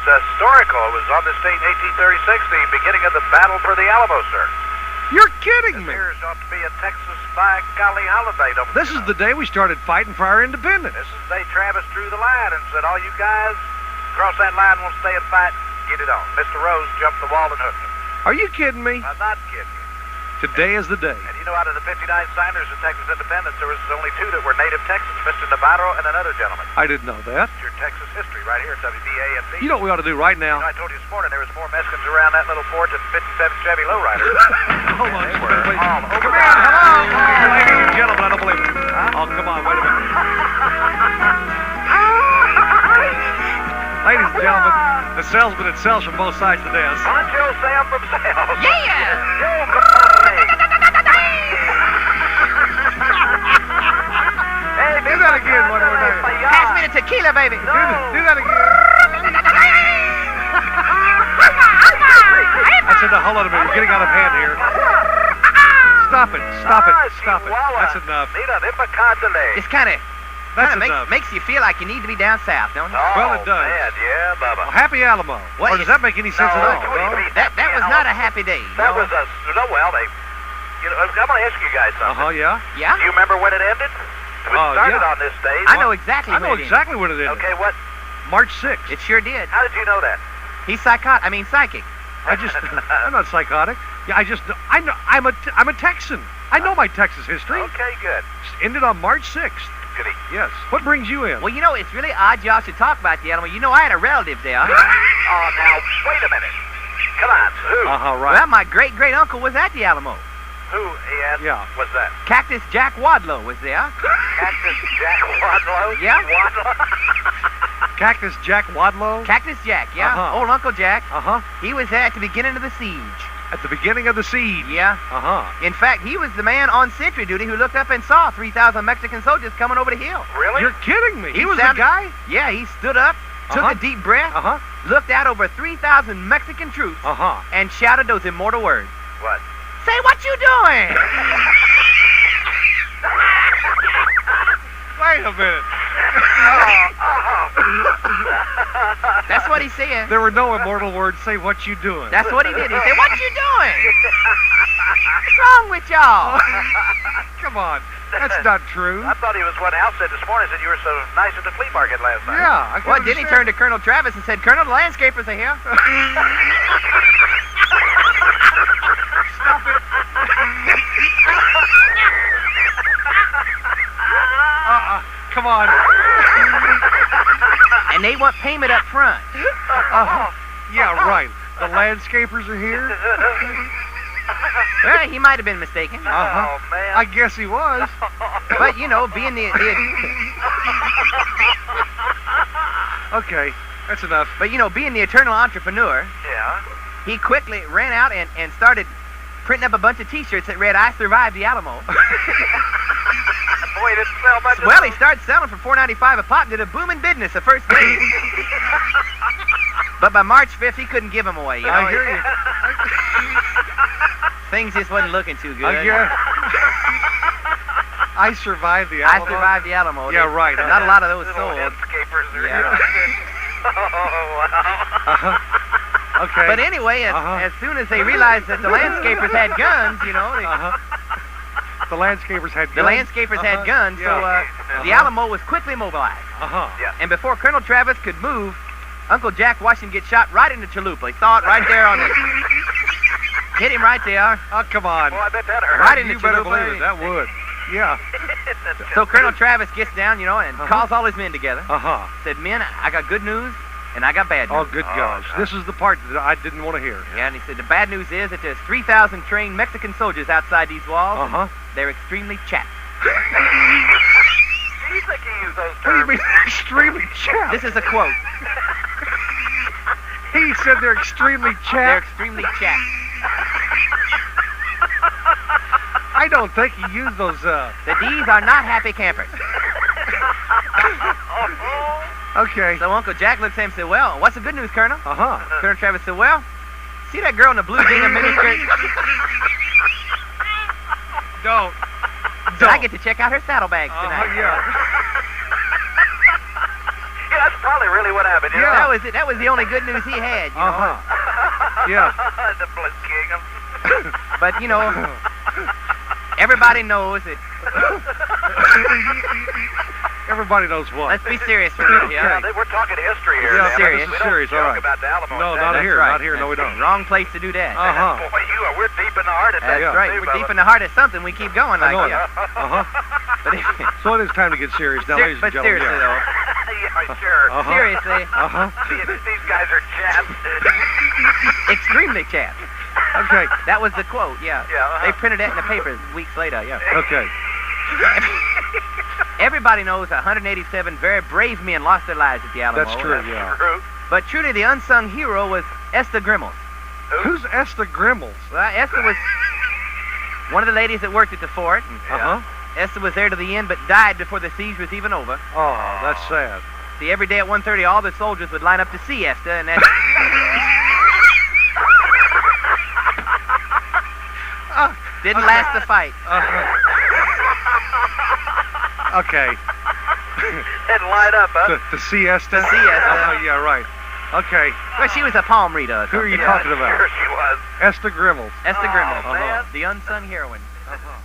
historical. It was on this date in 1836, the beginning of the battle for the Alamo, sir. You're kidding me. This ought to be a Texas by golly holiday. This is the day we started fighting for our independence. This is the day Travis drew the line and said, all you guys cross that line, won't stay and fight, get it on. Mr. Rose jumped the wall and hooked him. Are you kidding me? I'm not kidding you. Today is the day. And you know, out of the 59 signers of Texas independence, there was only 2 that were native Texans, Mr. Navarro and another gentleman. I didn't know that. It's your Texas history right here at WBAP. You know what we ought to do right now? You know, I told you this morning there was more Mexicans around that little fort than 57 Chevy lowriders. Hold on. They were all over. Come in, hello. Ladies and gentlemen, I don't believe it. Oh, come on, wait a minute. Ladies and gentlemen, the salesman that sells from both sides of the desk. Poncho Sam from sales. Yeah! Yo, compadre. Hey, Do that again one more time. Pass me the tequila, baby. Do that again. That's enough. Hold on a minute. You're getting out of hand here. Stop it. Stop it. Stop it. That's enough. This kind of That's enough. makes you feel like you need to be down south, don't it? Oh, Well, it does. Man, yeah, Bubba. Well, happy Alamo. What Or does is- that make any sense at all? No? That was not a happy day. That was a, no, well, they, you know, I'm going to ask you guys something. Yeah. Yeah? Do you remember when it ended? It was started yeah. on this day. I know exactly I when know it exactly when it is. Okay, what? March 6th. is. It sure did. How did you know that? He's psychic. I'm not psychotic. Yeah, I know, I'm a Texan. I know my Texas history. Okay, good. Ended on March 6th. Goody. Yes. What brings you in? Well, you know, it's really odd y'all should talk about the Alamo. You know, I had a relative there. Oh, now, wait a minute. Come on, who? Right. Well, my great-great-uncle was at the Alamo. Who, he asked? Yeah. What's that? Cactus Jack Wadlow was there. Cactus Jack Wadlow? Yeah. Wadlow? Cactus Jack Wadlow? Cactus Jack, yeah. Uh-huh. Old Uncle Jack. Uh-huh. He was there at the beginning of the siege. At the beginning of the siege. Yeah. Uh-huh. In fact, he was the man on sentry duty who looked up and saw 3,000 Mexican soldiers coming over the hill. Really? You're kidding me. He was sounded- the guy? Yeah, he stood up, took Uh-huh. a deep breath, Uh-huh. looked out over 3,000 Mexican troops, Uh-huh. and shouted those immortal words. What? Say what you doing? Wait a minute. That's what he said. There were no immortal words. Say what you doing. That's what he did. He said, what you doing? What's wrong with y'all? Come on. That's not true. I thought he was what Al said this morning, said you were so nice at the flea market last night. Yeah. I can Well, then he turned to Colonel Travis and said, Colonel, the landscapers are here. Stop it. Come on. And they want payment up front. Yeah, right. The landscapers are here. Well, he might have been mistaken. Uh-huh. Oh, man. I guess he was. But, you know, being the Okay, that's enough. but, you know, being the eternal entrepreneur, Yeah. he quickly ran out and started printing up a bunch of T-shirts that read, I survived the Alamo. Boy, he didn't sell much. Well, he started selling for $4.95 a pop, did a booming business the first day. But by March 5th, he couldn't give them away. You know? I hear you. Things just wasn't looking too good. I survived the I Alamo. survived the Alamo. Yeah, right. Not a lot of those Little sold. landscapers are Yeah. here. Oh, wow. Uh-huh. Okay. But anyway, as soon as they realized that the landscapers had guns, you know, The landscapers had guns. the landscapers had guns, so the Alamo was quickly mobilized. Yeah. And before Colonel Travis could move, Uncle Jack watched him get shot right in the chalupa. He saw it right there on the... Hit him right there. Oh, come on. Well, I bet that hurt. Right in the You better chalupa. believe it. That would. Yeah. So Colonel Travis gets down, you know, and calls all his men together. Uh-huh. Said, men, I got good news, and I got bad news. Oh, good gosh. This is the part that I didn't want to hear. Yeah, and he said, the bad news is that there's 3,000 trained Mexican soldiers outside these walls. and Uh-huh. They're extremely chapped. Do you think he used those What do you terms? mean, extremely chapped? This is a quote. He said they're extremely They're chapped. extremely chapped. I don't think he used those, That these are not happy campers. Okay. So Uncle Jack looks at him and said, well, what's the good news, Colonel? Uh-huh. Colonel Travis said, well, see that girl in the blue gingham miniskirt? Don't. Said, I get to check out her saddlebags tonight. Yeah. Yeah, that's probably really what happened. You know? That was it. That was the only good news he had. You know? Yeah. The Bliss King. But you know, everybody knows that. Everybody knows what. Let's be serious for a minute here. Yeah, we're talking history here. Yeah, serious. this is serious. All right. About the Alamo. No, not That's here. right. Not here. No, we don't. Wrong place to do that. Uh-huh. Boy, we're deep in the heart of that. That's right. We're deep in the heart of something. We keep going like that. Uh-huh. But So it is time to get serious now, ladies and but gentlemen. seriously though, Yeah, sure. Uh-huh. seriously, Uh-huh. These guys are chaps. extremely chapped. Okay. That was the quote. Yeah. Yeah, They printed that in the papers weeks later. Yeah. Okay. Everybody knows 187 very brave men lost their lives at the Alamo. That's true, yeah. True. But truly, the unsung hero was Esther Grimmels. Who's Esther Grimmels? Well, Esther was one of the ladies that worked at the fort. Uh-huh. Esther was there to the end, but died before the siege was even over. Oh, that's sad. See, every day at 1:30, all the soldiers would line up to see Esther, and that didn't last the fight. Okay. And light up, huh? To see Esther? To see Esther. Yeah, right. Okay. Well, she was a palm reader. Or Who are you something. talking about? Sure she was. Esther Grimmels. Esther Grimmels, man. the unsung heroine. Uh-huh.